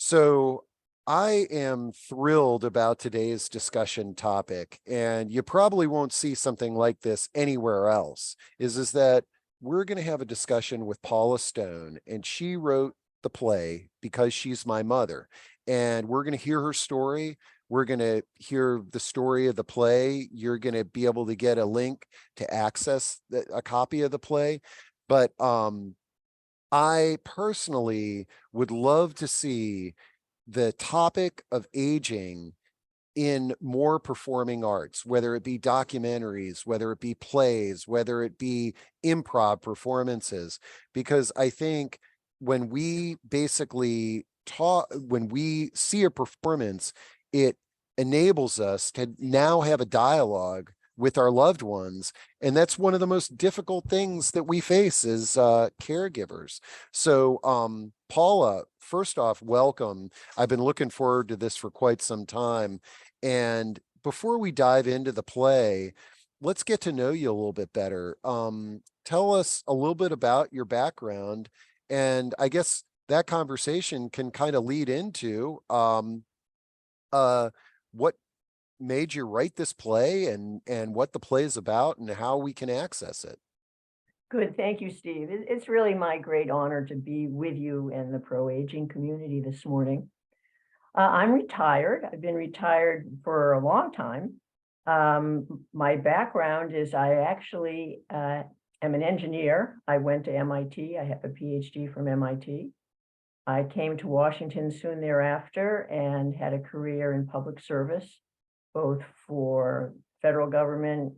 So I am thrilled about today's discussion topic, and you probably won't see something like this anywhere else. Is that we're going to have a discussion with Paula Stone, and she wrote the play Because She's My Mother. And we're going to hear her story. We're going to hear the story of the play. You're going to be able to get a link to access a copy of the play. But I personally would love to see the topic of aging in more performing arts, whether it be documentaries, whether it be plays, whether it be improv performances, because I think when we basically when we see a performance, it enables us to now have a dialogue with our loved ones. And that's one of the most difficult things that we face as caregivers. So, Paula, first off, welcome. I've been looking forward to this for quite some time. And before we dive into the play, let's get to know you a little bit better. Tell us a little bit about your background. And I guess that conversation can kind of lead into what made you write this play and what the play is about and how we can access it. Good. Thank you, Steve. It's really my great honor to be with you and the pro-aging community this morning. I'm retired. I've been retired for a long time. My background is I actually am an engineer. I went to MIT. I have a PhD from MIT. I came to Washington soon thereafter and had a career in public service, both for federal government,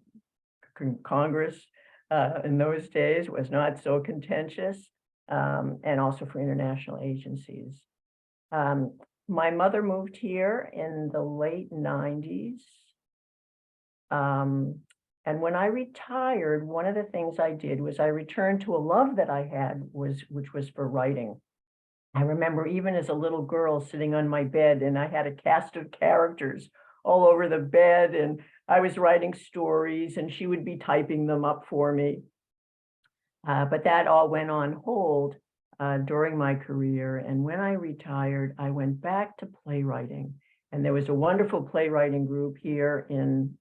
Congress, in those days was not so contentious, and also for international agencies. My mother moved here in the late 90s. And when I retired, one of the things I did was I returned to a love that I had, which was for writing. I remember even as a little girl sitting on my bed, and I had a cast of characters all over the bed, and I was writing stories and she would be typing them up for me. But that all went on hold during my career. And when I retired, I went back to playwriting. And there was a wonderful playwriting group here in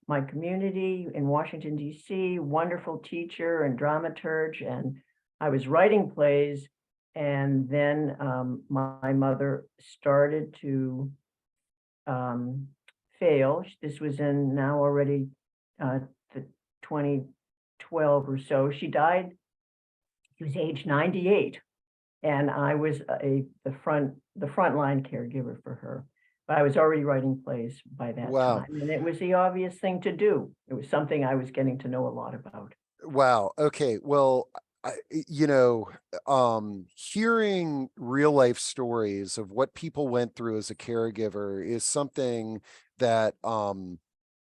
my community in Washington, D.C., wonderful teacher and dramaturge. And I was writing plays. And then my mother started to fail. This was in now already the 2012 or so. She died. She was age 98, and I was the frontline caregiver for her. But I was already writing plays by that Wow. time, and it was the obvious thing to do. It was something I was getting to know a lot about. Wow. Okay. Well, hearing real life stories of what people went through as a caregiver is something that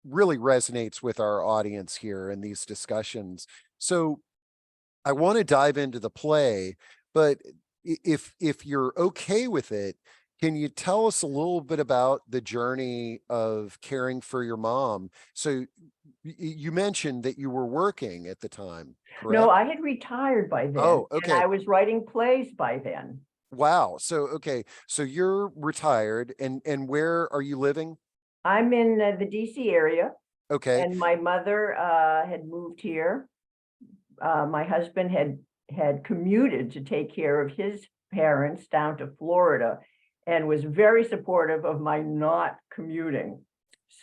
really resonates with our audience here in these discussions. So I want to dive into the play, but if you're okay with it, can you tell us a little bit about the journey of caring for your mom? So you mentioned that you were working at the time, No, correct? I had retired by then, Oh, and okay. I was writing plays by then. Wow. So okay. So you're retired and where are you living? I'm in the DC area, Okay. and my mother had moved here. My husband had commuted to take care of his parents down to Florida and was very supportive of my not commuting.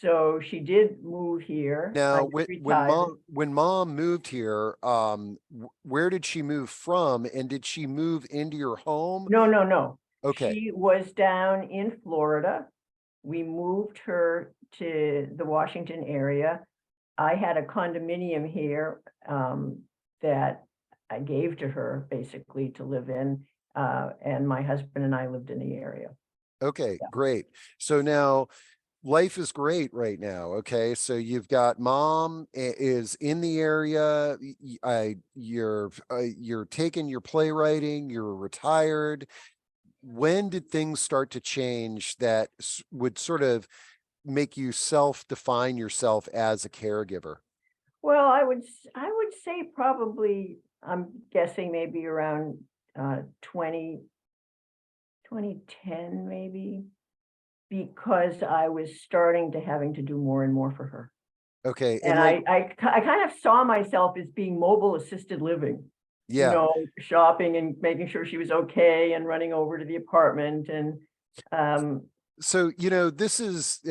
So she did move here. I Now, was when retired. mom moved here, where did she move from, and did she move into your home? No, no, no. Okay. She was down in Florida. We moved her to the Washington area. I had a condominium here that I gave to her basically to live in, and my husband and I lived in the area. Okay, Yeah. great. So now life is great right now. Okay. So you've got mom is in the area. You're taking your playwriting, you're retired. When did things start to change that would sort of make you self-define yourself as a caregiver? Well, I would say probably I'm guessing maybe around 20 2010 maybe, because I was starting to having to do more and more for her. Okay. And And like, I kind of saw myself as being mobile assisted living, yeah. shopping and making sure she was okay and running over to the apartment. And So, this is,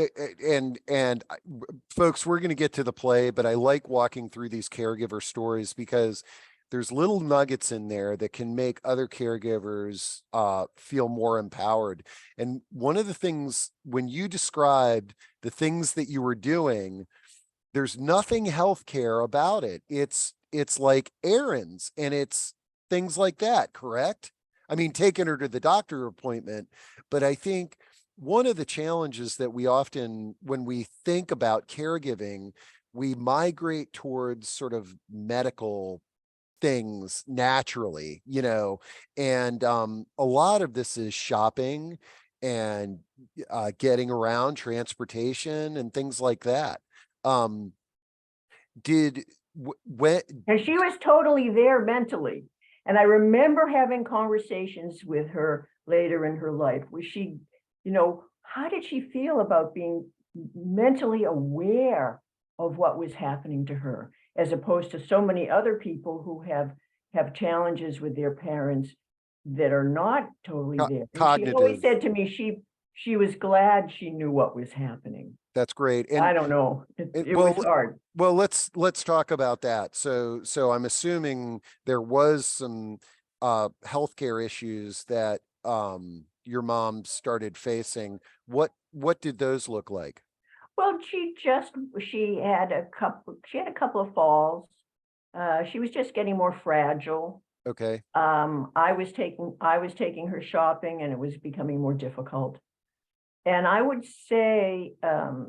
folks, we're going to get to the play, but I like walking through these caregiver stories because there's little nuggets in there that can make other caregivers feel more empowered. And one of the things, when you described the things that you were doing, there's nothing healthcare about it. It's like errands and it's things like that, correct? I mean, taking her to the doctor appointment, but I think one of the challenges that we often, when we think about caregiving, we migrate towards sort of medical things naturally, and a lot of this is shopping and getting around, transportation and things like that. Um, did when and she was totally there mentally. And I remember having conversations with her later in her life where she, how did she feel about being mentally aware of what was happening to her, as opposed to so many other people who have challenges with their parents that are not totally there. And she always cognitive? said to me she was glad she knew what was happening. That's great. And I don't know. It was well, hard. let's talk about that. So I'm assuming there was some healthcare issues that your mom started facing. What did those look like? Well, she had a couple of falls. She was just getting more fragile. Okay. I was taking her shopping and it was becoming more difficult. And I would say,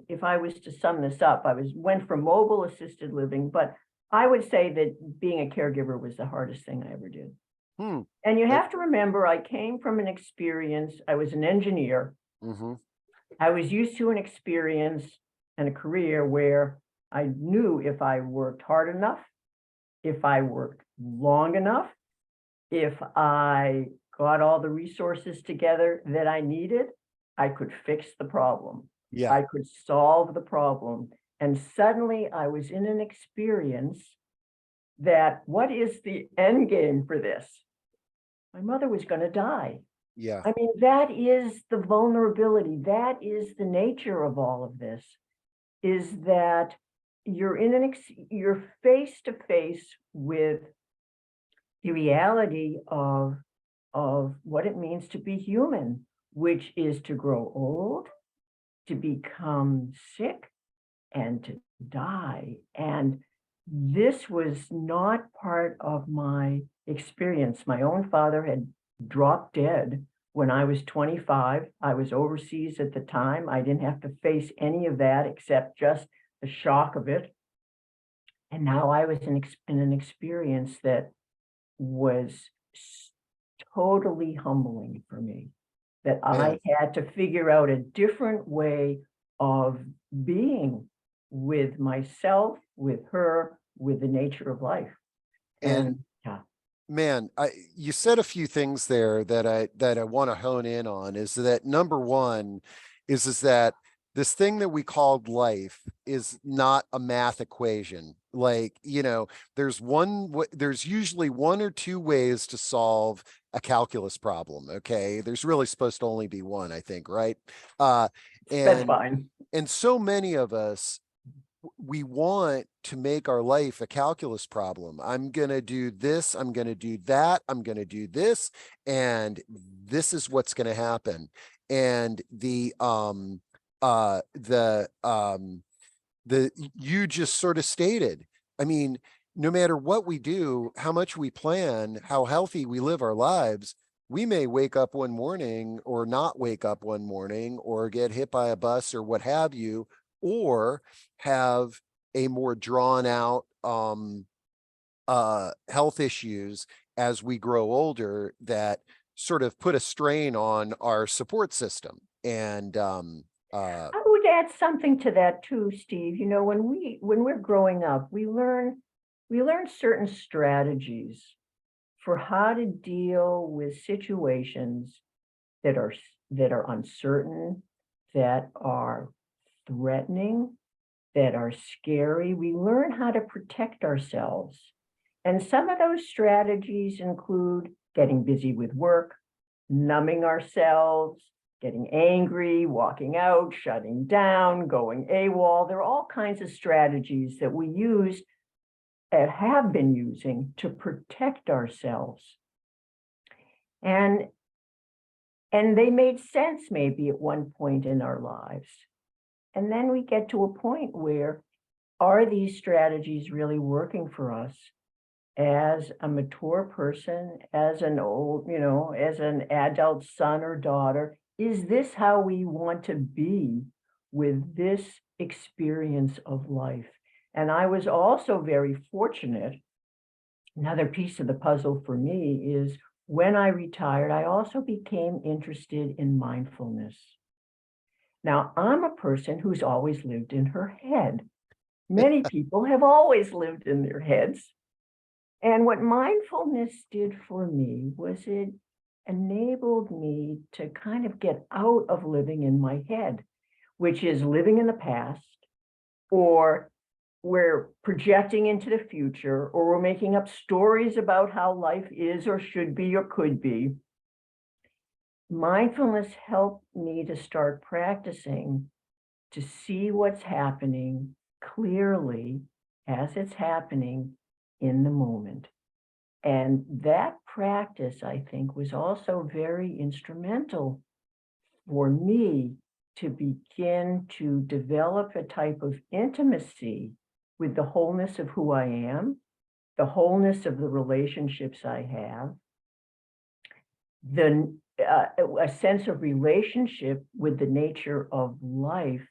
if I was to sum this up, went from mobile assisted living, but I would say that being a caregiver was the hardest thing I ever did. Hmm. And you have to remember, I came from an experience, I was an engineer. Mm-hmm. I was used to an experience and a career where I knew if I worked hard enough, if I worked long enough, if I got all the resources together that I needed, I could fix the problem. Yeah. I could solve the problem. And suddenly I was in an experience that, what is the end game for this? My mother was going to die. Yeah. I mean, that is the vulnerability. That is the nature of all of this, is that you're face to face with the reality of what it means to be human, which is to grow old, to become sick, and to die. And this was not part of my experience. My own father had dropped dead when I was 25. I was overseas at the time. I didn't have to face any of that except just the shock of it. And now I was in an experience that was totally humbling for me, that Man. I had to figure out a different way of being with myself, with her, with the nature of life. And And yeah, man, you said a few things there that I want to hone in on. Is that number one is that this thing that we called life is not a math equation. Like, there's usually one or two ways to solve a calculus problem. Okay. There's really supposed to only be one, I think, right? Uh, that's and fine. so many of us, we want to make our life a calculus problem. I'm going to do this, I'm going to do that, I'm going to do this, and this is what's going to happen. And the you just sort of stated, I mean, no matter what we do, how much we plan, how healthy we live our lives, we may wake up one morning or not wake up one morning or get hit by a bus or what have you, or have a more drawn out health issues as we grow older that sort of put a strain on our support system. And I would add something to that too, Steve. When we're growing up, we learn certain strategies for how to deal with situations that are uncertain, that are threatening, that are scary. We learn how to protect ourselves. And some of those strategies include getting busy with work, numbing ourselves, getting angry, walking out, shutting down, going AWOL. There are all kinds of strategies that we use and have been using to protect ourselves. And they made sense maybe at one point in our lives. And then we get to a point where, are these strategies really working for us as a mature person, as an old, as an adult son or daughter? Is this how we want to be with this experience of life? And I was also very fortunate. Another piece of the puzzle for me is when I retired, I also became interested in mindfulness. Now, I'm a person who's always lived in her head. Many people have always lived in their heads. And what mindfulness did for me was it enabled me to kind of get out of living in my head, which is living in the past, or we're projecting into the future, or we're making up stories about how life is or should be or could be. Mindfulness helped me to start practicing to see what's happening clearly as it's happening in the moment. And that practice, I think, was also very instrumental for me to begin to develop a type of intimacy with the wholeness of who I am, the wholeness of the relationships I have, a sense of relationship with the nature of life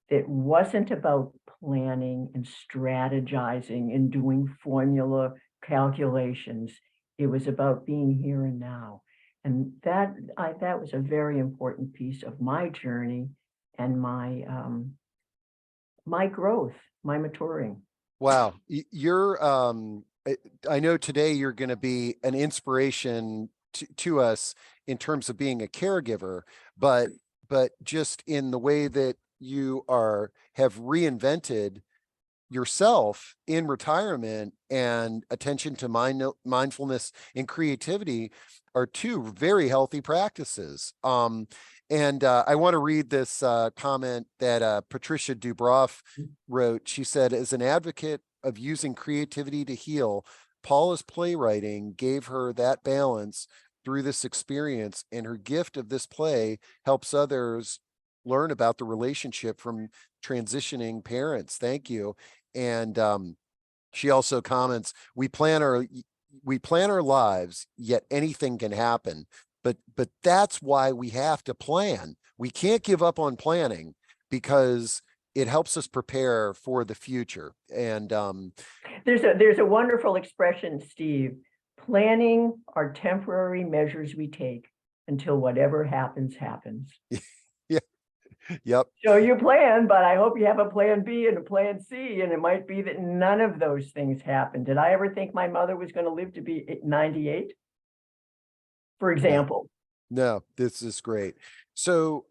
that wasn't about planning and strategizing and doing formula calculations. It was about being here and now. And that was a very important piece of my journey and my growth, my maturing. Wow. You're, I know today you're going to be an inspiration to us in terms of being a caregiver, but just in the way that you have reinvented yourself in retirement, and attention to mindfulness and creativity are two very healthy practices. And I want to read this comment that Patricia Dubroff wrote. She said, as an advocate of using creativity to heal, Paula's playwriting gave her that balance through this experience, and her gift of this play helps others learn about the relationship from transitioning parents. Thank you. And she also comments, we plan our lives, yet anything can happen. But that's why we have to plan. We can't give up on planning, because it helps us prepare for the future. And there's a wonderful expression, Steve. Planning are temporary measures we take until whatever happens, happens. yeah, yep. So you plan, but I hope you have a plan B and a plan C, and it might be that none of those things happen. Did I ever think my mother was going to live to be 98? For example. No, this is great. So,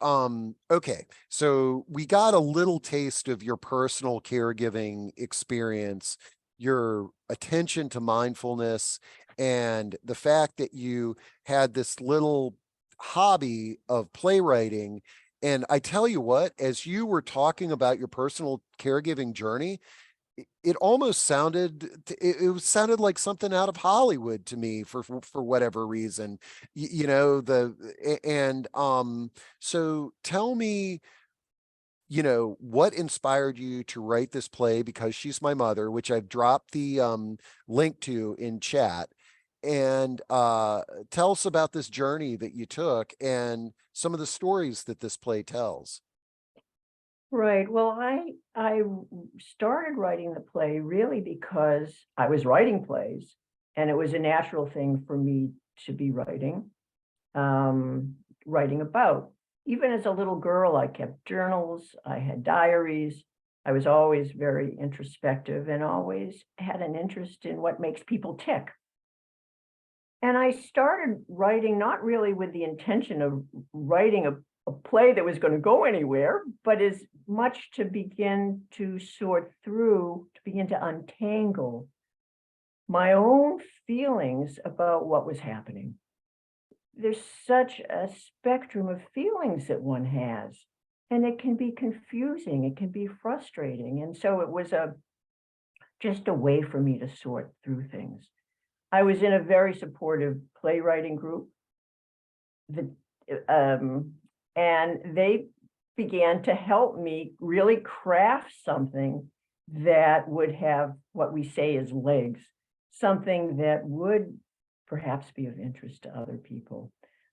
okay. So we got a little taste of your personal caregiving experience, your attention to mindfulness, and the fact that you had this little hobby of playwriting. And I tell you what, as you were talking about your personal caregiving journey, it almost sounded, it sounded like something out of Hollywood to me for whatever reason. So tell me, what inspired you to write this play, Because She's My Mother, which I've dropped the link to in chat. And tell us about this journey that you took and some of the stories that this play tells. Right. Well, I started writing the play really because I was writing plays, and it was a natural thing for me to be writing about. Even as a little girl, I kept journals, I had diaries. I was always very introspective and always had an interest in what makes people tick. And I started writing not really with the intention of writing a play that was going to go anywhere, but as much to begin to sort through, to begin to untangle my own feelings about what was happening. There's such a spectrum of feelings that one has, and it can be confusing, it can be frustrating. And so it was just a way for me to sort through things. I was in a very supportive playwriting group, the, and they began to help me really craft something that would have what we say is legs, something that would perhaps be of interest to other people.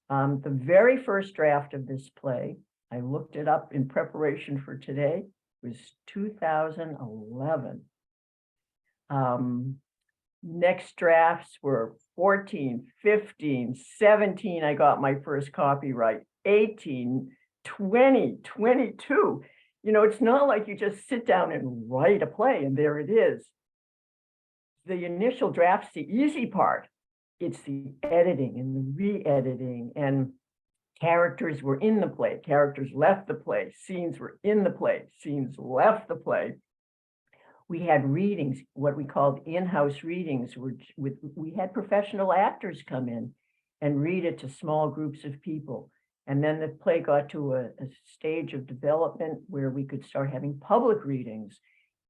The very first draft of this play, I looked it up in preparation for today, was 2011. Next drafts were 14, 15, 17. I got my first copyright, 18, 20, 22. You know, it's not like you just sit down and write a play and there it is. The initial draft's the easy part. It's the editing and the re-editing, and characters were in the play, characters left the play, scenes were in the play, scenes left the play. We had readings, what we called in-house readings. We had professional actors come in and read it to small groups of people. And then the play got to a stage of development where we could start having public readings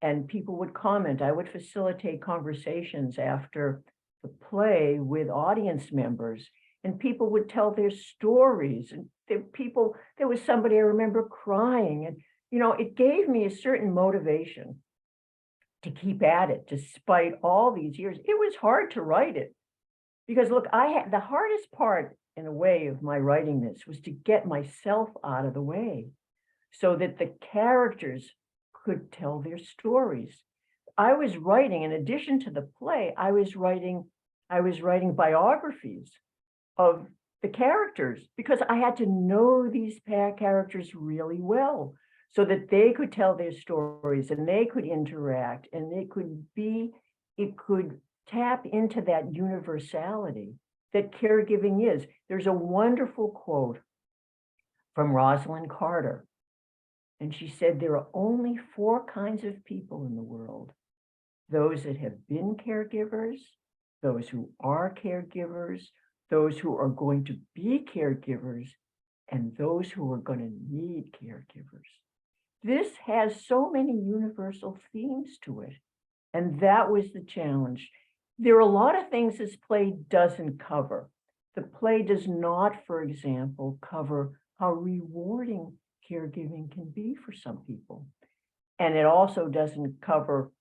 and people would comment. I would facilitate conversations after the play with audience members, and people would tell their stories. And there was somebody I remember crying, and you know, it gave me a certain motivation to keep at it despite all these years. It was hard to write it because look, I had the hardest part in a way of my writing this was to get myself out of the way so that the characters could tell their stories. I was writing, in addition to the play, I was writing biographies of the characters because I had to know these characters really well so that they could tell their stories and they could interact and it could tap into that universality that caregiving is. There's a wonderful quote from Rosalind Carter, and she said, there are only 4 kinds of people in the world: those that have been caregivers, those who are caregivers, those who are going to be caregivers, and those who are going to need caregivers. This has so many universal themes to it, and that was the challenge. There are a lot of things this play doesn't cover. The play does not, for example, cover how rewarding caregiving can be for some people. And it also doesn't cover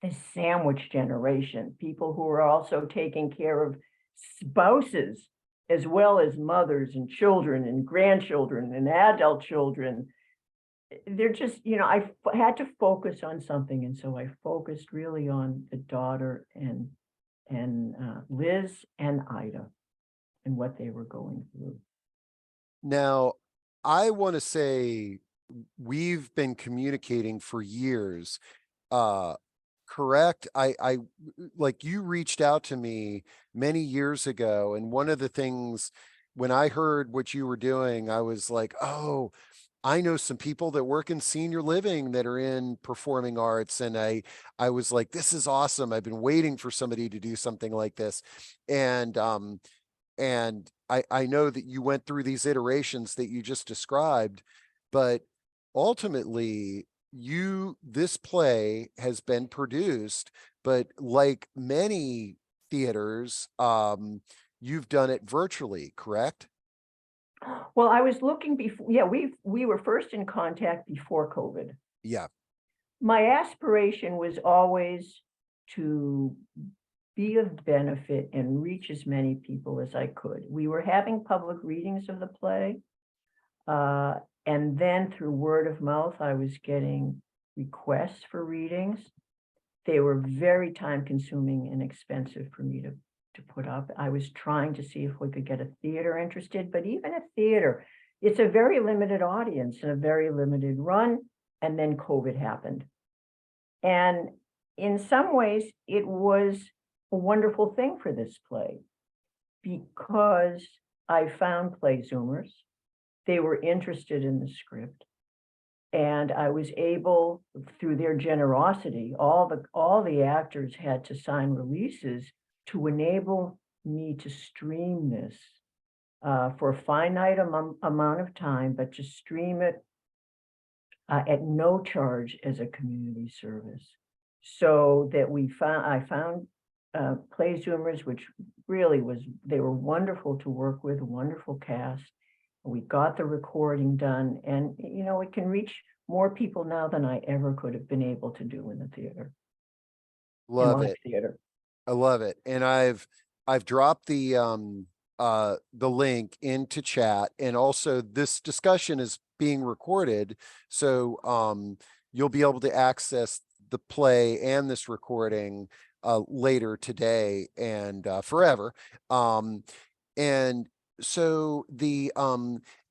the sandwich generation, people who are also taking care of spouses as well as mothers and children and grandchildren and adult children. They're just, you know, I had to focus on something, and so I focused really on the daughter and Liz and Ida and what they were going through. Now, I want to say we've been communicating for years. Correct? I like, you reached out to me many years ago, and one of the things when I heard what you were doing, I was like, oh, I know some people that work in senior living that are in performing arts. And I was like, this is awesome. I've been waiting for somebody to do something like this. And I know that you went through these iterations that you just described, but ultimately this play has been produced, but like many theaters, you've done it virtually, correct? Well, I was looking before, yeah, we were first in contact before COVID. Yeah. My aspiration was always to be of benefit and reach as many people as I could. We were having public readings of the play. And then through word of mouth, I was getting requests for readings. They were very time consuming and expensive for me to put up. I was trying to see if we could get a theater interested, but even a theater, it's a very limited audience and a very limited run. And then COVID happened. And in some ways, it was a wonderful thing for this play because I found Play Zoomers. They were interested in the script. And I was able, through their generosity, all the actors had to sign releases to enable me to stream this for a finite amount of time, but to stream it at no charge as a community service. So that I found Play Zoomers, which really they were wonderful to work with, a wonderful cast. We got the recording done, and it can reach more people now than I ever could have been able to do in the theater, in Love live it. theater. I love it. And I've dropped the link into chat, and also this discussion is being recorded. So you'll be able to access the play and this recording later today and forever. And so the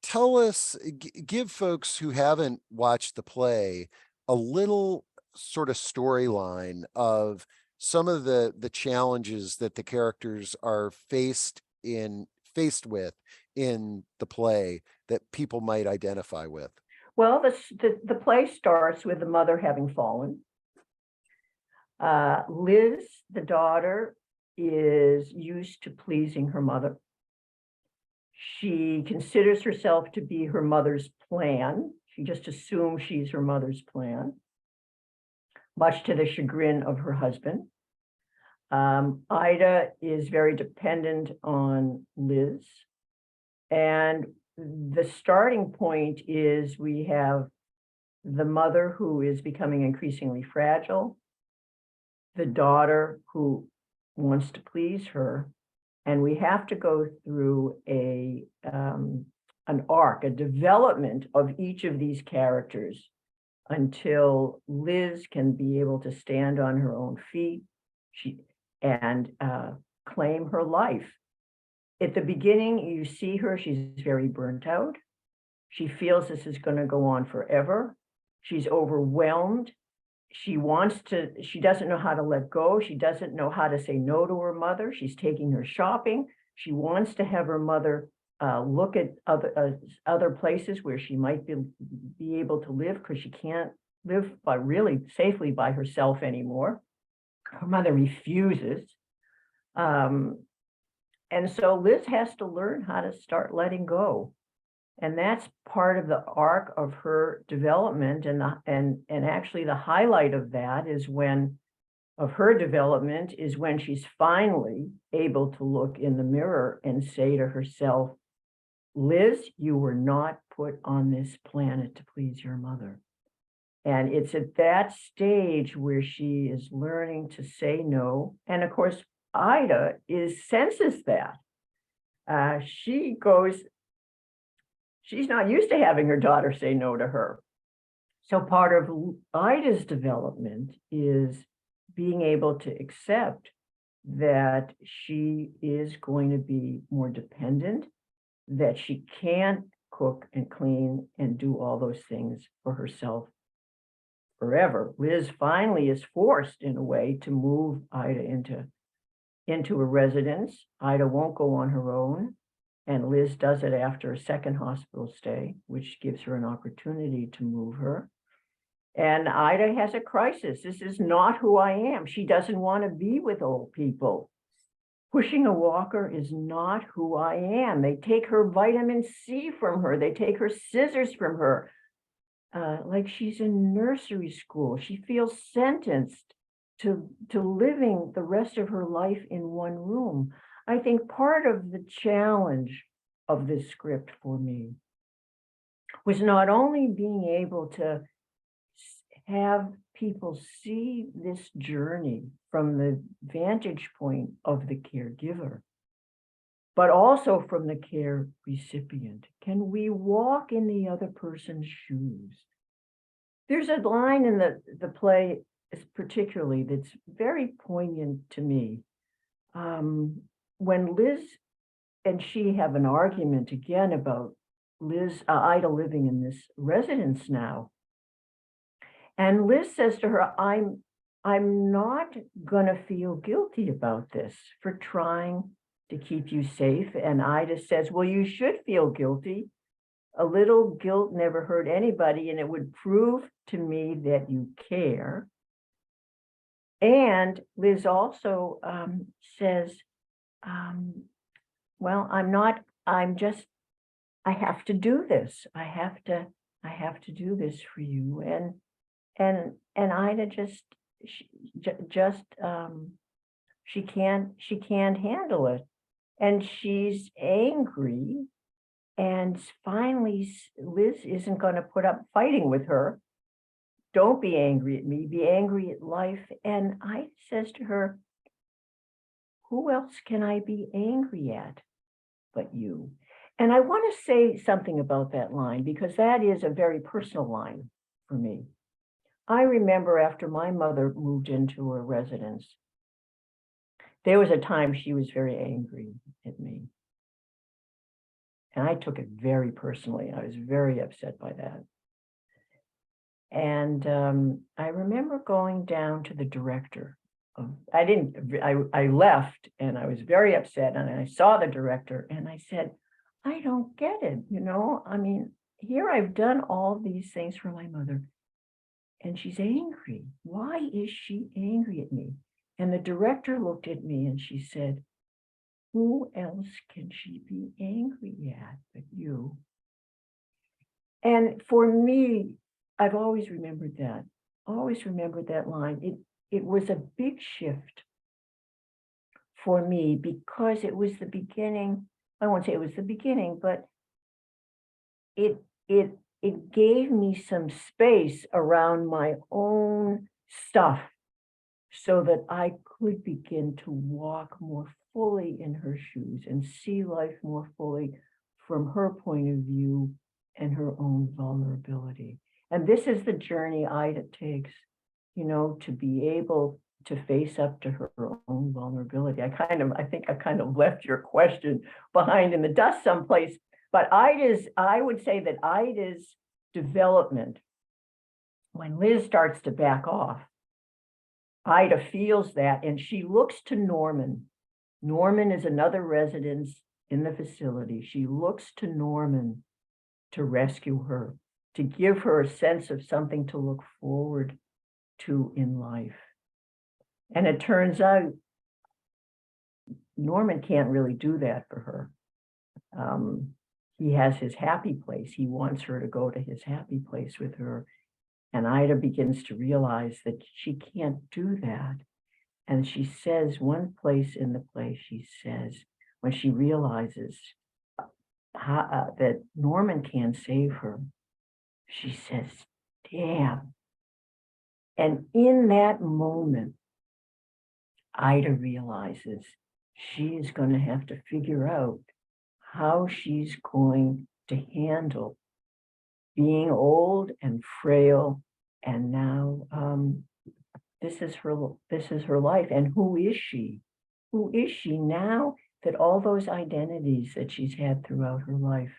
tell us, give folks who haven't watched the play a little sort of storyline of some of the challenges that the characters are faced with in the play that people might identify with. Well, the play starts with the mother having fallen. Liz, the daughter, is used to pleasing her mother. She considers herself to be her mother's plan. She just assumes she's her mother's plan, much to the chagrin of her husband. Ida is very dependent on Liz. And the starting point is we have the mother who is becoming increasingly fragile, the daughter who wants to please her, and we have to go through an arc, a development of each of these characters until Liz can be able to stand on her own feet and claim her life. At the beginning, you see her, she's very burnt out. She feels this is going to go on forever. She's overwhelmed. She doesn't know how to let go. She doesn't know how to say no to her mother. She's taking her shopping. She wants to have her mother look at other places where she might be able to live, because she can't live really safely by herself anymore. Her mother refuses. And so Liz has to learn how to start letting go. And that's part of the arc of her development. And actually the highlight of that of her development is when she's finally able to look in the mirror and say to herself, Liz, you were not put on this planet to please your mother. And it's at that stage where she is learning to say no. And of course, Ida senses that. She's not used to having her daughter say no to her. So part of Ida's development is being able to accept that she is going to be more dependent, that she can't cook and clean and do all those things for herself forever. Liz finally is forced, in a way, to move Ida into a residence. Ida won't go on her own, and Liz does it after a second hospital stay, which gives her an opportunity to move her. And Ida has a crisis. This is not who I am. She doesn't want to be with old people. Pushing a walker is not who I am. They take her vitamin C from her. They take her scissors from her. Like she's in nursery school. She feels sentenced to living the rest of her life in one room. I think part of the challenge of this script for me was not only being able to have people see this journey from the vantage point of the caregiver, but also from the care recipient. Can we walk in the other person's shoes? There's a line in the play, particularly, that's very poignant to me. When Liz and she have an argument again about Ida living in this residence now, and Liz says to her, I'm not gonna feel guilty about this, for trying to keep you safe. And Ida says, well, you should feel guilty. A little guilt never hurt anybody, and it would prove to me that you care. And Liz also says, well, I have to do this. I have to do this for you. And Ida she can't handle it. And she's angry. And finally, Liz isn't going to put up fighting with her. Don't be angry at me, be angry at life. And I says to her, who else can I be angry at but you? And I want to say something about that line, because that is a very personal line for me. I remember after my mother moved into her residence, there was a time she was very angry at me. And I took it very personally. I was very upset by that. And I remember going down to the director. I left and I was very upset, and I saw the director and I said, I don't get it. I mean, here I've done all these things for my mother and she's angry. Why is she angry at me? And the director looked at me and she said, who else can she be angry at but you? And for me, I've always remembered that line. It was a big shift for me, because it was the beginning. I won't say it was the beginning, but it gave me some space around my own stuff so that I could begin to walk more fully in her shoes and see life more fully from her point of view and her own vulnerability. And this is the journey Ida takes, to be able to face up to her own vulnerability. I think I kind of left your question behind in the dust someplace, but I would say that Ida's development, when Liz starts to back off, Ida feels that, and she looks to Norman. Norman is another resident in the facility. She looks to Norman to rescue her, to give her a sense of something to look forward to in life. And it turns out Norman can't really do that for her. He has his happy place. He wants her to go to his happy place with her. And Ida begins to realize that she can't do that. And she says, one place in the play, she says, when she realizes that Norman can't save her, she says, damn. And in that moment, Ida realizes she is going to have to figure out how she's going to handle being old and frail. And now this is her life. And who is she? Who is she now that all those identities that she's had throughout her life,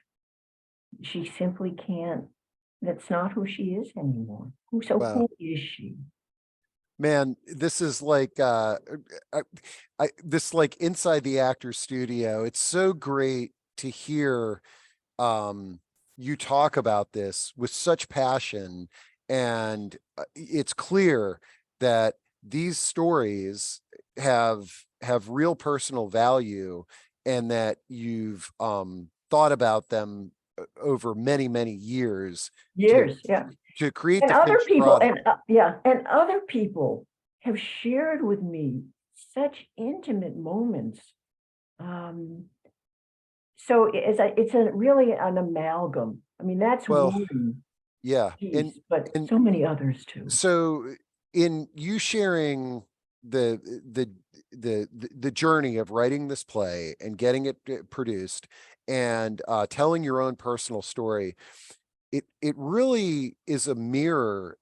she simply can't, that's not who she is anymore. So Wow. who is she? Man, this is like this like inside the actor's studio. It's so great to hear you talk about this with such passion, and it's clear that these stories have real personal value, and that you've thought about them over many years to Yeah. create And the other finished people, product. and other people have shared with me such intimate moments. So it's really an amalgam. I mean, that's Well, one yeah, piece, but and so many others too. so in you sharing the the journey of writing this play and getting it produced, and telling your own personal story, it really is a mirror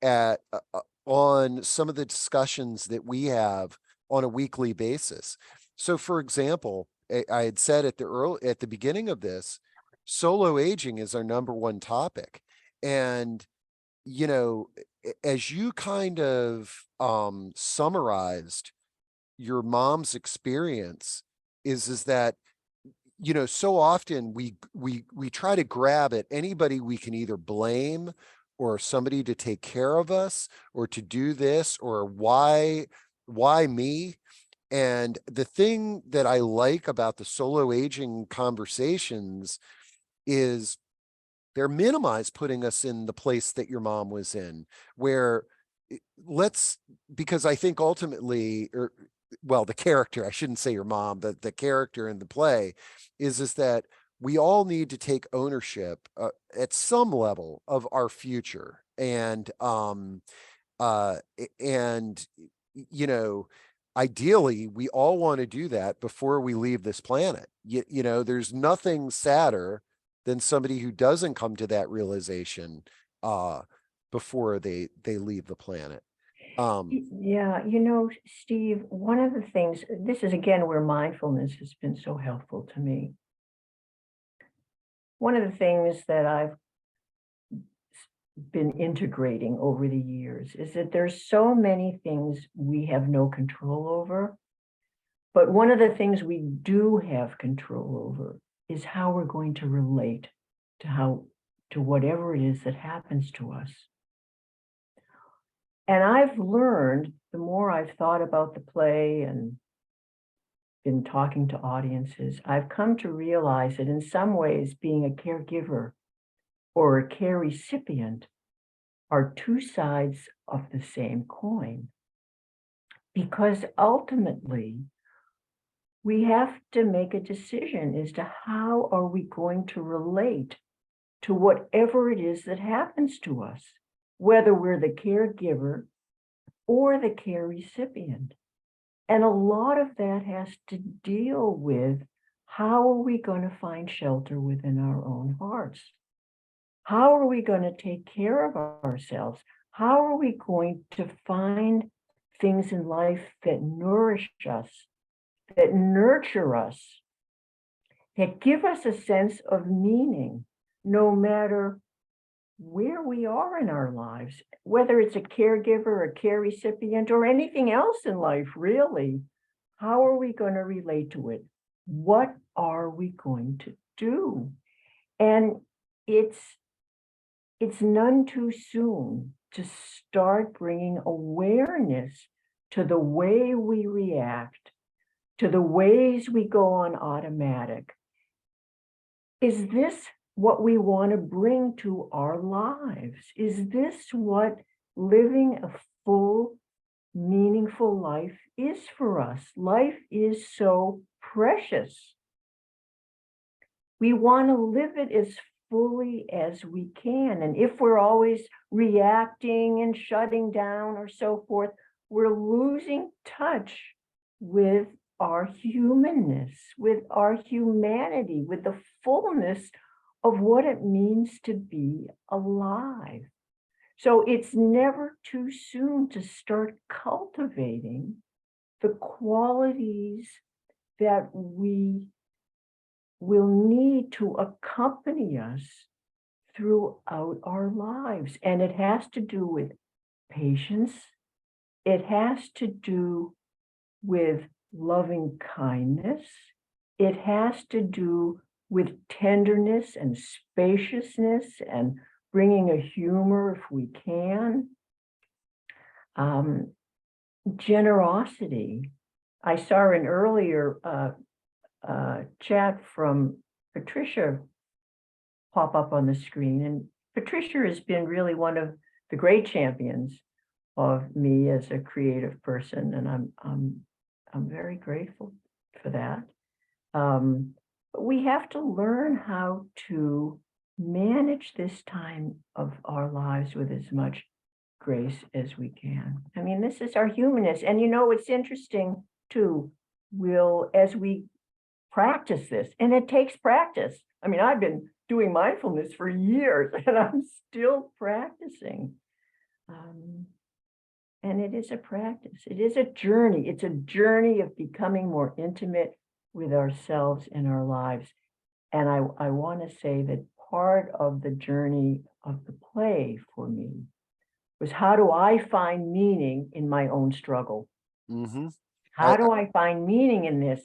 on some of the discussions that we have on a weekly basis. So, for example, I had said at the beginning of this, solo aging is our number one topic, and as you kind of summarized your mom's experience, is that, so often we try to grab at anybody we can either blame, or somebody to take care of us, or to do this, or why me? And the thing that I like about the solo aging conversations is they're minimized putting us in the place that your mom was in, where let's, because I think ultimately, or well, the character, I shouldn't say your mom, but the character in the play is that we all need to take ownership at some level of our future. Uh and you know ideally we all want to do that before we leave this planet. There's nothing sadder than somebody who doesn't come to that realization uh before they leave the planet. Yeah, Steve, one of the things, this is again where mindfulness has been so helpful to me. One of the things that I've been integrating over the years is that there's so many things we have no control over, but one of the things we do have control over is how we're going to relate to whatever it is that happens to us. And I've learned, the more I've thought about the play and been talking to audiences, I've come to realize that in some ways being a caregiver or a care recipient are two sides of the same coin. Because ultimately, we have to make a decision as to how are we going to relate to whatever it is that happens to us, whether we're the caregiver or the care recipient. And a lot of that has to deal with how are we going to find shelter within our own hearts? How are we going to take care of ourselves? How are we going to find things in life that nourish us, that nurture us, that give us a sense of meaning, no matter where we are in our lives, whether it's a caregiver, a care recipient, or anything else in life, really? How are we going to relate to it? What are we going to do? And it's none too soon to start bringing awareness to the way we react, to the ways we go on automatic. Is this what we want to bring to our lives? Is this what living a full, meaningful life is for us? Life is so precious. We want to live it as fully as we can. And if we're always reacting and shutting down or so forth, we're losing touch with our humanness, with our humanity, with the fullness of what it means to be alive. So it's never too soon to start cultivating the qualities that we will need to accompany us throughout our lives. And it has to do with patience. It has to do with loving kindness. It has to do with tenderness and spaciousness and bringing a humor if we can. Generosity. I saw an earlier chat from Patricia pop up on the screen, and Patricia has been really one of the great champions of me as a creative person, and I'm very grateful for that. But we have to learn how to manage this time of our lives with as much grace as we can. I mean, this is our humanness. And it's interesting too, as we practice this, and it takes practice. I mean, I've been doing mindfulness for years and I'm still practicing. And it is a practice. It is a journey. It's a journey of becoming more intimate with ourselves and our lives. And I want to say that part of the journey of the play for me was, how do I find meaning in my own struggle? Mm-hmm. How do I find meaning in this?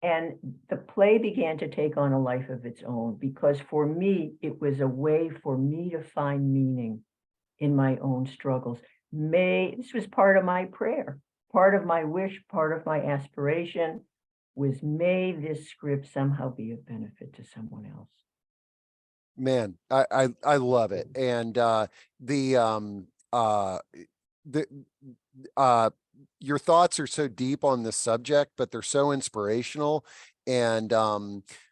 And the play began to take on a life of its own, because for me, it was a way for me to find meaning in my own struggles. This was part of my prayer, part of my wish, part of my aspiration was, may this script somehow be of benefit to someone else. Man, I love it. And the the uh your thoughts are so deep on this subject, but they're so inspirational. And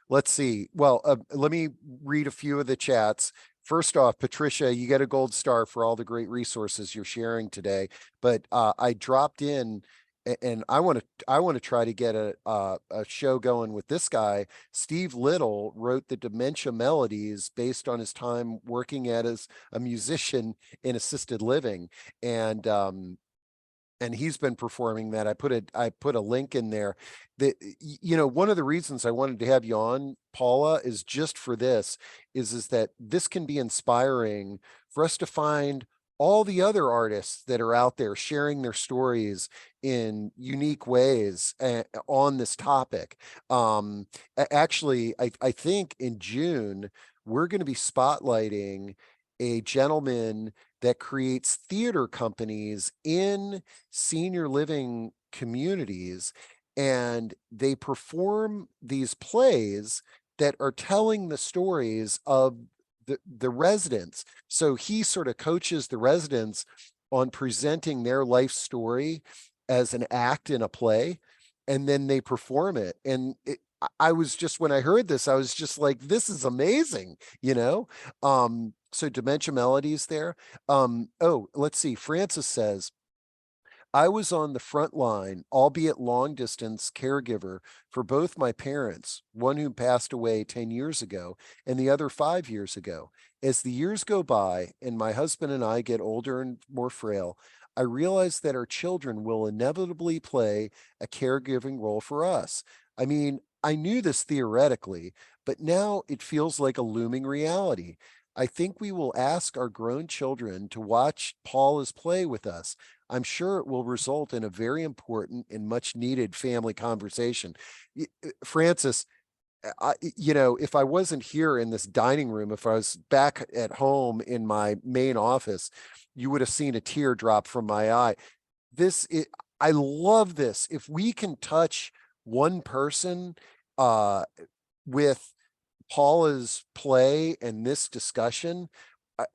let's see. Well, let me read a few of the chats. First off, Patricia, you get a gold star for all the great resources you're sharing today. But I dropped in and I want to try to get a show going with this guy. Steve Little wrote the Dementia Melodies based on his time working as a musician in assisted living. And and he's been performing that. I put a link in there. That one of the reasons I wanted to have you on, Paula, is just for this, is that this can be inspiring for us to find all the other artists that are out there sharing their stories in unique ways on this topic. Actually, I think in June we're going to be spotlighting a gentleman that creates theater companies in senior living communities, and they perform these plays that are telling the stories of the residents. So he sort of coaches the residents on presenting their life story as an act in a play, and then they perform it. And I was just, when I heard this, I was just like, this is amazing, you know? So Dementia Melodies there. Oh, let's see. Francis says, I was on the front line, albeit long distance caregiver for both my parents, one who passed away 10 years ago and the other 5 years ago. As the years go by and my husband and I get older and more frail, I realize that our children will inevitably play a caregiving role for us. I mean, I knew this theoretically, but now it feels like a looming reality. I think we will ask our grown children to watch Paula's play with us. I'm sure it will result in a very important and much needed family conversation. Francis, if I wasn't here in this dining room, if I was back at home in my main office, you would have seen a tear drop from my eye. I love this. If we can touch one person uh, with Paula's play and this discussion,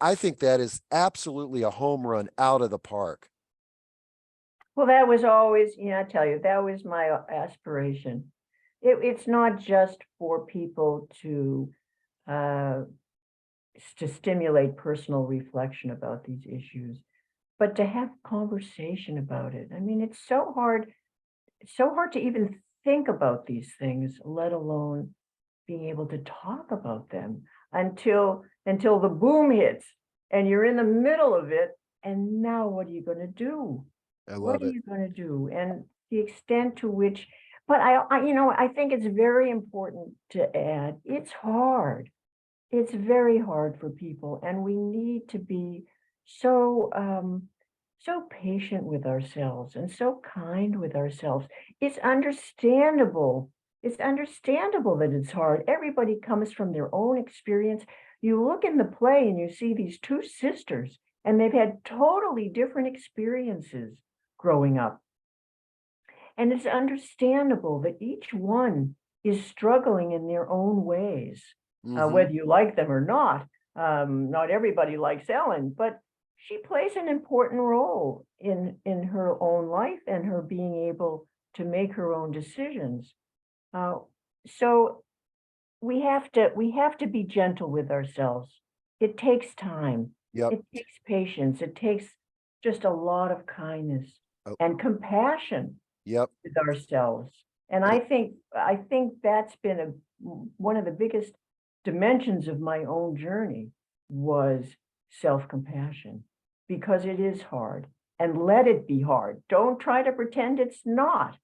I think that is absolutely a home run out of the park. Well, that was always, I tell you, that was my aspiration. It's not just for people uh, to stimulate personal reflection about these issues, but to have conversation about it. I mean, it's so hard. It's so hard to even think about these things, let alone being able to talk about them until the boom hits and you're in the middle of it. And now what are you going to do? I What love are it. you going to do? And the extent to which, but I think it's very important to add, it's hard. It's very hard for people, and we need to be so so patient with ourselves and so kind with ourselves. It's understandable. It's understandable that it's hard. Everybody comes from their own experience. You look in the play and you see these two sisters, and they've had totally different experiences growing up. And it's understandable that each one is struggling in their own ways, Hmm. whether you like them or not. Not everybody likes Ellen, but she plays an important role in her own life and her being able to make her own decisions. Uh, so we have to be gentle with ourselves. It takes time. Yep. It takes patience. It takes just a lot of kindness Oh, and compassion yep. with ourselves. And I think that's been one of the biggest dimensions of my own journey was self-compassion, because it is hard, and let it be hard. Don't try to pretend it's not.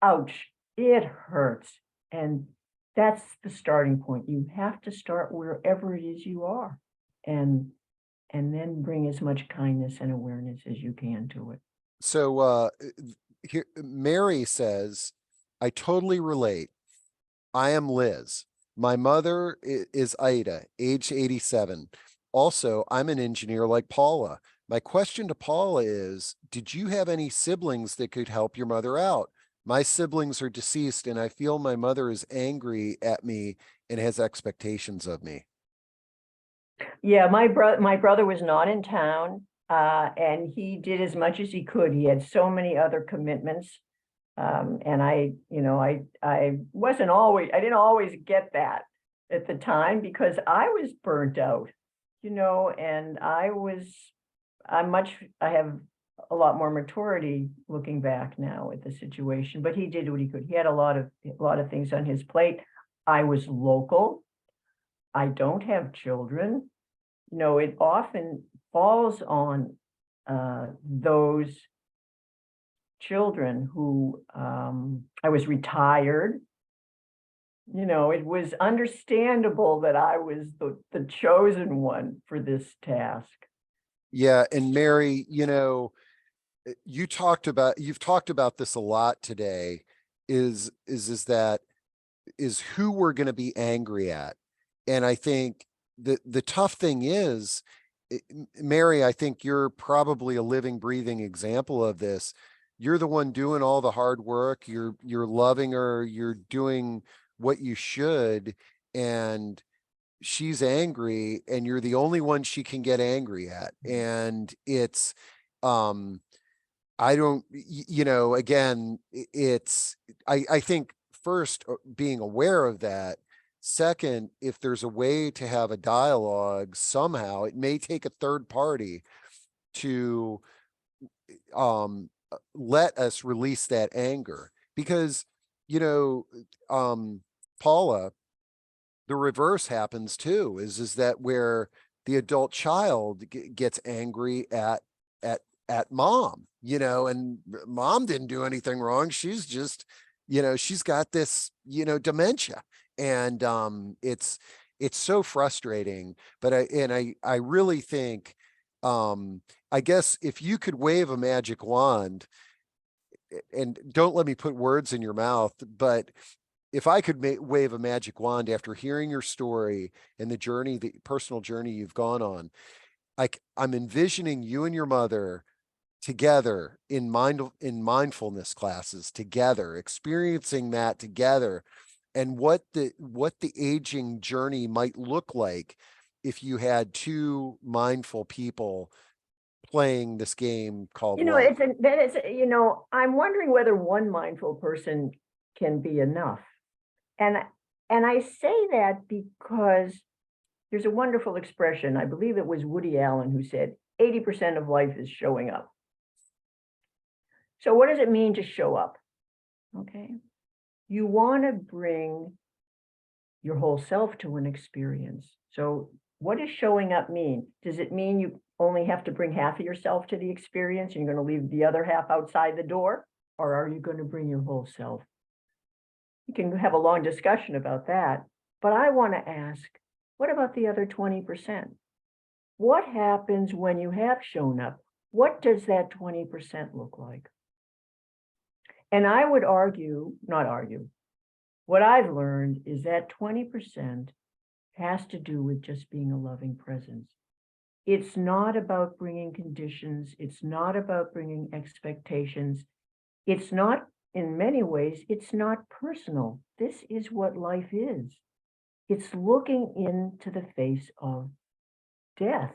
Ouch, it hurts. And that's the starting point. You have to start wherever it is you are, and and then bring as much kindness and awareness as you can to it. So here Mary says, I totally relate. I am Liz. My mother is Ida, age 87. Also, I'm an engineer like Paula. My question to Paula is, did you have any siblings that could help your mother out? My siblings are deceased, and I feel my mother is angry at me and has expectations of me. Yeah, my brother was not in town, and he did as much as he could. He had so many other commitments. And I wasn't always, I didn't always get that at the time because I was burnt out, and I have a lot more maturity looking back now at the situation, but he did what he could. He had a lot of things on his plate. I was local. I don't have children. It often falls on those children who I was retired. It was understandable that I was the chosen one for this task. Yeah, and Mary, you've talked about this a lot today, is that is who we're going to be angry at. And I think the tough thing is, Mary, I think you're probably a living, breathing example of this. You're the one doing all the hard work. You're loving her. You're doing what you should, and she's angry, and you're the only one she can get angry at. And it's, um, I don't, again, I think first, being aware of that. Second, if there's a way to have a dialogue somehow, it may take a third party to let us release that anger. Because, you know, Paula, the reverse happens too, is that where the adult child gets angry at mom, and mom didn't do anything wrong. She's just, she's got this, dementia. And it's so frustrating. But I really think, I guess if you could wave a magic wand, and don't let me put words in your mouth, but if I could wave a magic wand after hearing your story and the personal journey you've gone on, like, I'm envisioning you and your mother together in mindfulness classes together, experiencing that together, and what the aging journey might look like if you had two mindful people playing this game called life. I'm wondering whether one mindful person can be enough. And and I say that because there's a wonderful expression. I believe it was Woody Allen who said 80% of life is showing up. So what does it mean to show up? Okay. You want to bring your whole self to an experience. So what does showing up mean? Does it mean you only have to bring half of yourself to the experience and you're going to leave the other half outside the door? Or are you going to bring your whole self? You can have a long discussion about that, but I want to ask, what about the other 20%? What happens when you have shown up? What does that 20% look like? And I would not argue, what I've learned is that 20% has to do with just being a loving presence. It's not about bringing conditions. It's not about bringing expectations. It's not, in many ways, it's not personal. This is what life is. It's looking into the face of death.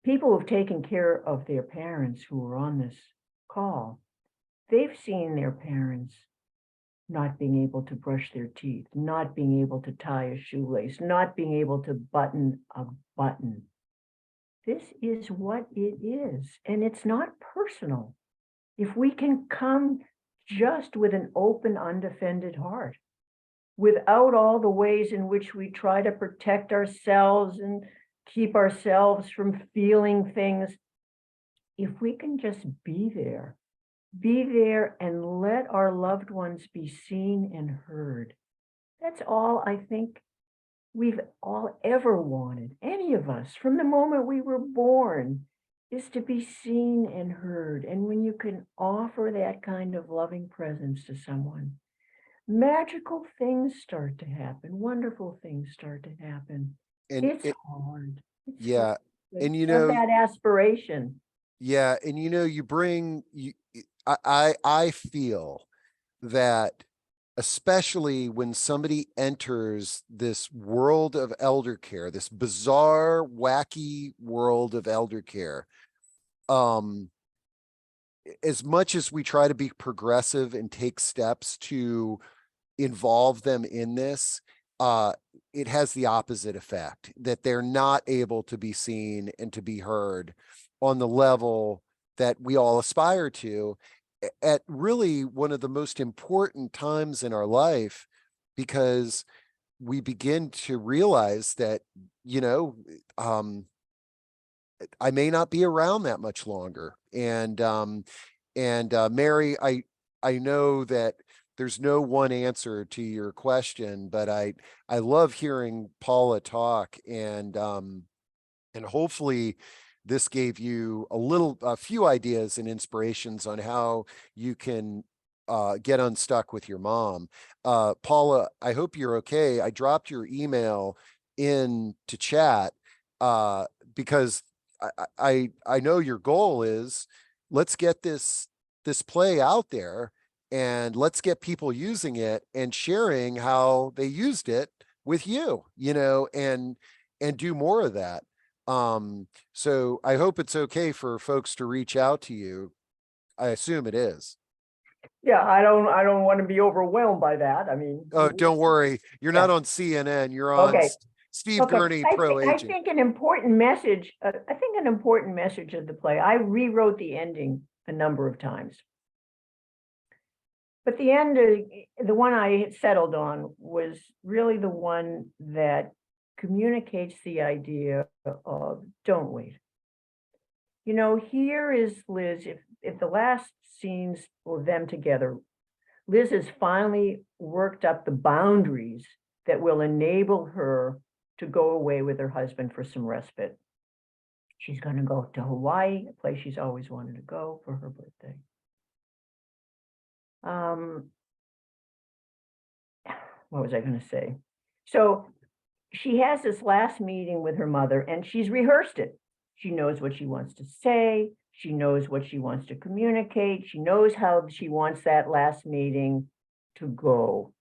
People who've taken care of their parents who are on this call, they've seen their parents not being able to brush their teeth, not being able to tie a shoelace, not being able to button a button. This is what it is, and it's not personal. If we can come just with an open, undefended heart, without all the ways in which we try to protect ourselves and keep ourselves from feeling things, if we can just be there and let our loved ones be seen and heard. That's all I think we've all ever wanted, any of us, from the moment we were born, is to be seen and heard. And when you can offer that kind of loving presence to someone, magical things start to happen. Wonderful things start to happen. And It's hard. It's hard. yeah. But And, you have know, that aspiration. yeah. And, you know, I feel that especially when somebody enters this world of elder care, this bizarre, wacky world of elder care, um, as much as we try to be progressive and take steps to involve them in this, uh, it has the opposite effect, that they're not able to be seen and to be heard on the level that we all aspire to at really one of the most important times in our life, because we begin to realize that, you know, I may not be around that much longer. And Mary, I know that there's no one answer to your question, but I love hearing Paula talk, and hopefully this gave you a few ideas and inspirations on how you can get unstuck with your mom. Paula, I hope you're okay. I dropped your email in to chat because I know your goal is, let's get this play out there, and let's get people using it and sharing how they used it with you, you know, and do more of that. So I hope it's okay for folks to reach out to you. I assume it is. Yeah, I don't want to be overwhelmed by that. I mean, Oh, don't worry. You're yeah. not on CNN. You're on Okay. Steve Okay. Gurney, I ProAging. think an important message, I think an important message of the play, I rewrote the ending a number of times. But the end, the one I had settled on was really the one that communicates the idea of don't wait. You know, here is Liz. If the last scenes of them together, Liz has finally worked up the boundaries that will enable her to go away with her husband for some respite. She's going to go to Hawaii, a place she's always wanted to go for her birthday. What was I going to say? So she has this last meeting with her mother and she's rehearsed it. She knows what she wants to say. She knows what she wants to communicate. She knows how she wants that last meeting to go.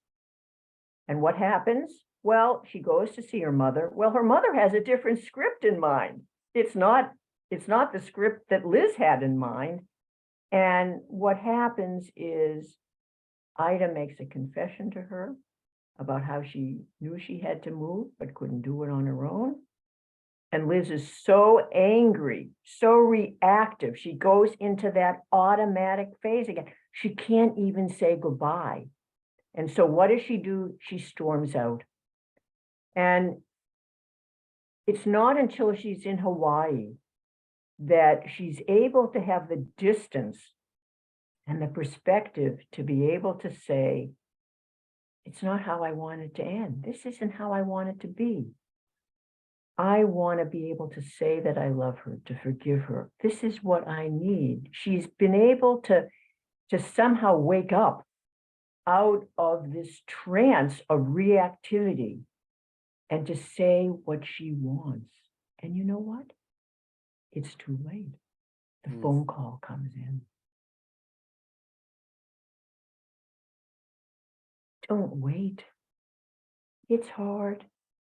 And what happens? Well, she goes to see her mother. Well, her mother has a different script in mind. It's not the script that Liz had in mind. And what happens is Ida makes a confession to her about how she knew she had to move, but couldn't do it on her own. And Liz is so angry, so reactive. She goes into that automatic phase again. She can't even say goodbye. And so what does she do? She storms out. And it's not until she's in Hawaii that she's able to have the distance and the perspective to be able to say, it's not how I want it to end. This isn't how I want it to be. I want to be able to say that I love her, to forgive her. This is what I need. She's been able to somehow wake up out of this trance of reactivity and to say what she wants. And you know what? It's too late. The phone call comes in. Don't wait. It's hard,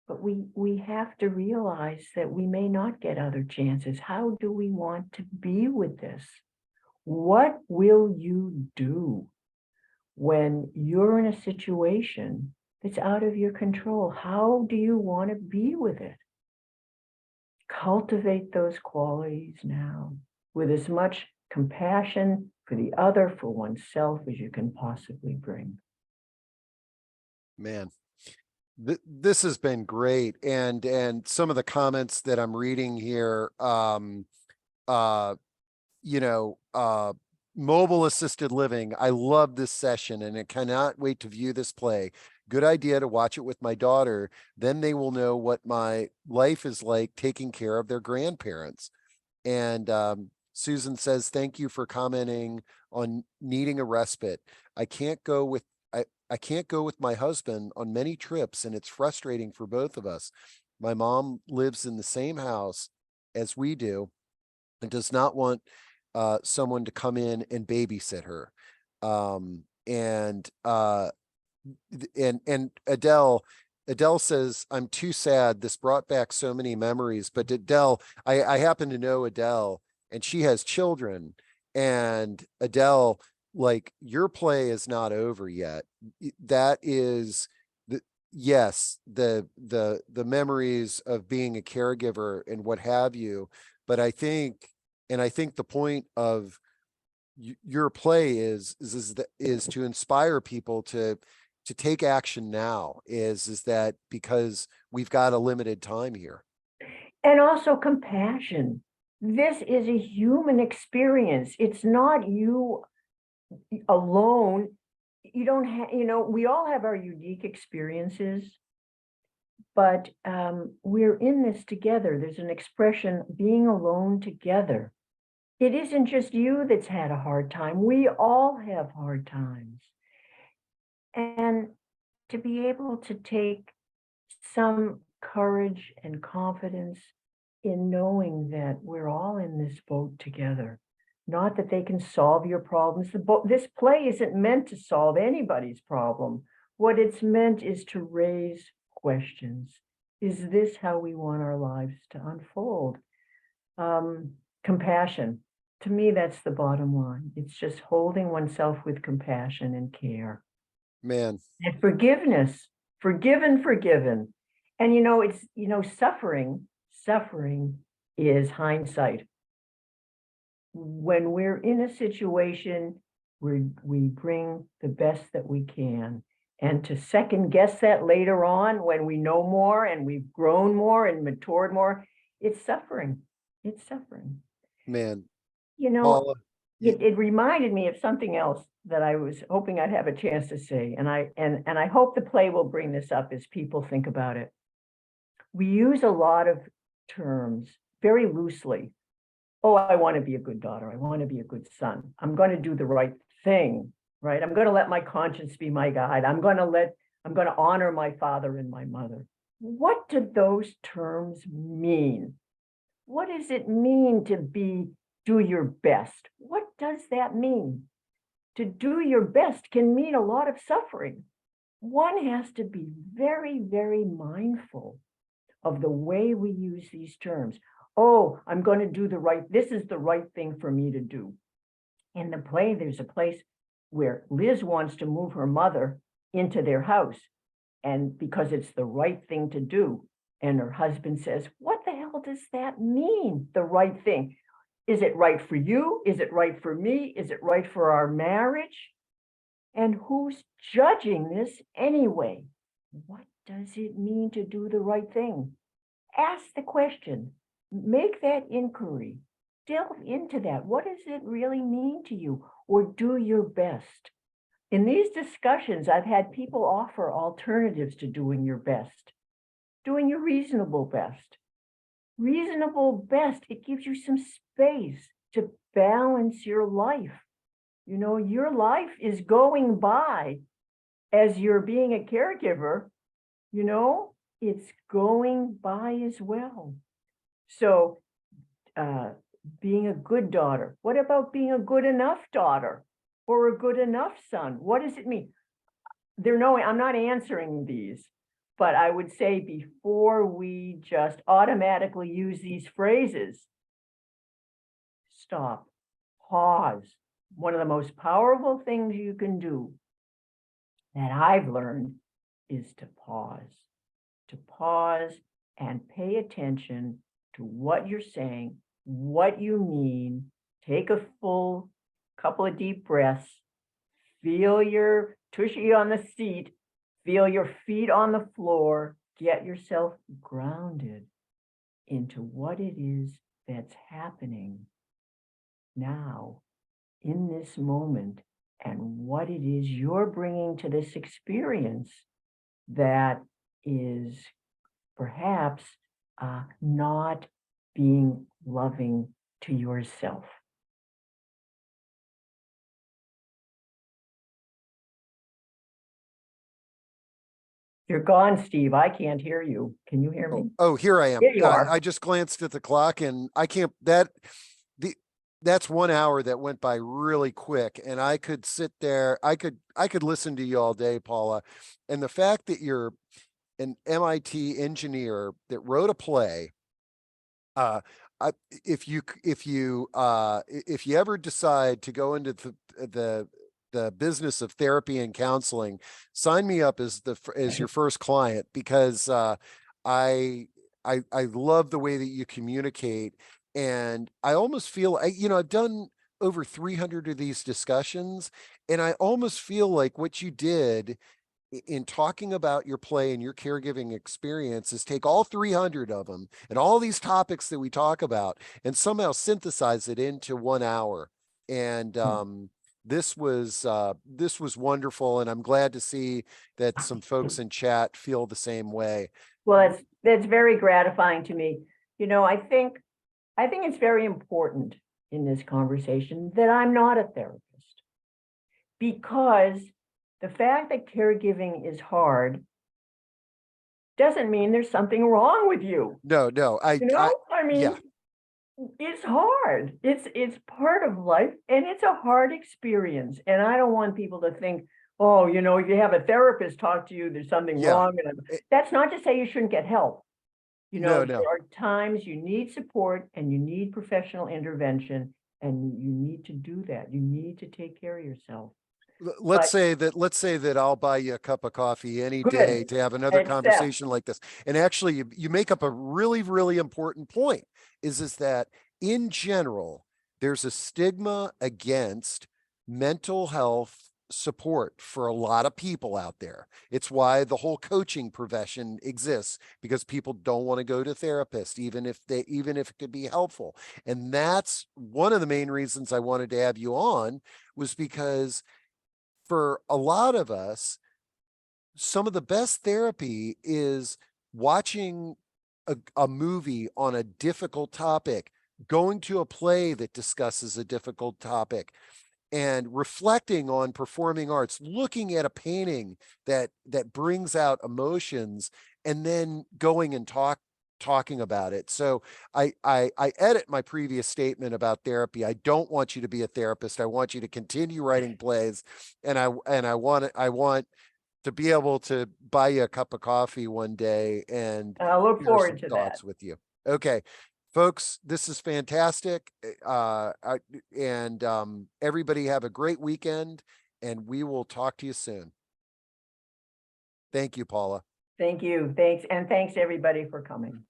but we have to realize that we may not get other chances. How do we want to be with this? What will you do when you're in a situation that's out of your control? How do you want to be with it? Cultivate those qualities now with as much compassion for the other, for oneself, as you can possibly bring. Man, this has been great. And some of the comments that I'm reading here, uh, you know, mobile assisted living. I love this session and I cannot wait to view this play. Good idea to watch it with my daughter. Then they will know what my life is like taking care of their grandparents. And Susan says, thank you for commenting on needing a respite. I can't go with I can't go with my husband on many trips, and it's frustrating for both of us. My mom lives in the same house as we do and does not want someone to come in and babysit her. And Adele says, I'm too sad. This brought back so many memories. But Adele, I happen to know Adele, and she has children. And Adele, like, your play is not over yet. That is the yes, the memories of being a caregiver and what have you. But I think the point of your play is to inspire people to take action now, is that because we've got a limited time here. And also compassion. This is a human experience. It's not you alone. You don't have, we all have our unique experiences, but we're in this together. There's an expression, being alone together. It isn't just you that's had a hard time. We all have hard times. And to be able to take some courage and confidence in knowing that we're all in this boat together. Not that they can solve your problems. This play isn't meant to solve anybody's problem. What it's meant is to raise questions. Is this how we want our lives to unfold? Compassion. To me, that's the bottom line. It's just holding oneself with compassion and care. Man, And forgiveness. Forgiven. And it's, suffering is hindsight. When we're in a situation where we bring the best that we can, and to second guess that later on when we know more and we've grown more and matured more, it's suffering. It's suffering. man, You know, Paula, it reminded me of something else that I was hoping I'd have a chance to say. And I hope the play will bring this up as people think about it. We use a lot of terms very loosely. Oh, I want to be a good daughter. I want to be a good son. I'm going to do the right thing, right? I'm going to let my conscience be my guide. I'm going to honor my father and my mother. What do those terms mean? What does it mean to do your best? What does that mean? To do your best can mean a lot of suffering. One has to be very, very mindful of the way we use these terms. Oh, I'm going to do this is the right thing for me to do. In the play, there's a place where Liz wants to move her mother into their house, and because it's the right thing to do. And her husband says, what the hell does that mean, the right thing? Is it right for you? Is it right for me? Is it right for our marriage? And who's judging this anyway? What does it mean to do the right thing? Ask the question, make that inquiry, delve into that. What does it really mean to you? Or do your best. In these discussions, I've had people offer alternatives to doing your best, doing your reasonable best. Reasonable best, it gives you some space to balance your life. Your life is going by as you're being a caregiver, it's going by as well. So being a good daughter, what about being a good enough daughter or a good enough son? What does it mean? I'm not answering these, but I would say before we just automatically use these phrases, stop, pause. One of the most powerful things you can do that I've learned is to pause and pay attention to what you're saying, what you mean. Take a full couple of deep breaths, feel your tushy on the seat, feel your feet on the floor, get yourself grounded into what it is that's happening now in this moment and what it is you're bringing to this experience that is perhaps not being loving to yourself. You're gone, Steve. I can't hear you. Can you hear me? Oh, here I am. Here you are. I just glanced at the clock and I can't, that's 1 hour that went by really quick. And I could sit there, I could listen to you all day, Paula. And the fact that you're an MIT engineer that wrote a play, uh, if you ever decide to go into the business of therapy and counseling, sign me up as your first client, because I I love the way that you communicate, and I almost feel I've done over 300 of these discussions, and I almost feel like what you did in talking about your play and your caregiving experience is take all 300 of them and all these topics that we talk about and somehow synthesize it into 1 hour. And this was wonderful, and I'm glad to see that some folks in chat feel the same way. Well, that's very gratifying to me. I think it's very important in this conversation that I'm not a therapist, because the fact that caregiving is hard doesn't mean there's something wrong with you. No, I mean, yeah. It's hard. It's part of life, and it's a hard experience. And I don't want people to think, oh, if you have a therapist talk to you, there's something Yeah. wrong. That's not to say you shouldn't get help. No. There are times you need support and you need professional intervention, and you need to do that. You need to take care of yourself. Let's But say that I'll buy you a cup of coffee any day good, to have another accept. conversation like this. And actually, you make up a really, really important point, is that in general, there's a stigma against mental health support for a lot of people out there. It's why the whole coaching profession exists, because people don't want to go to therapists, even if it could be helpful. And that's one of the main reasons I wanted to have you on, was because for a lot of us, some of the best therapy is watching a movie on a difficult topic, going to a play that discusses a difficult topic, and reflecting on performing arts, looking at a painting that brings out emotions, and then going and talking about it. So I edit my previous statement about therapy. I don't want you to be a therapist. I want you to continue writing plays, and I want to be able to buy you a cup of coffee one day and And I look share some forward to that. thoughts with you. Okay, folks, this is fantastic. And everybody have a great weekend, and we will talk to you soon. Thank you, Paula. Thank you. Thanks. And thanks everybody for coming.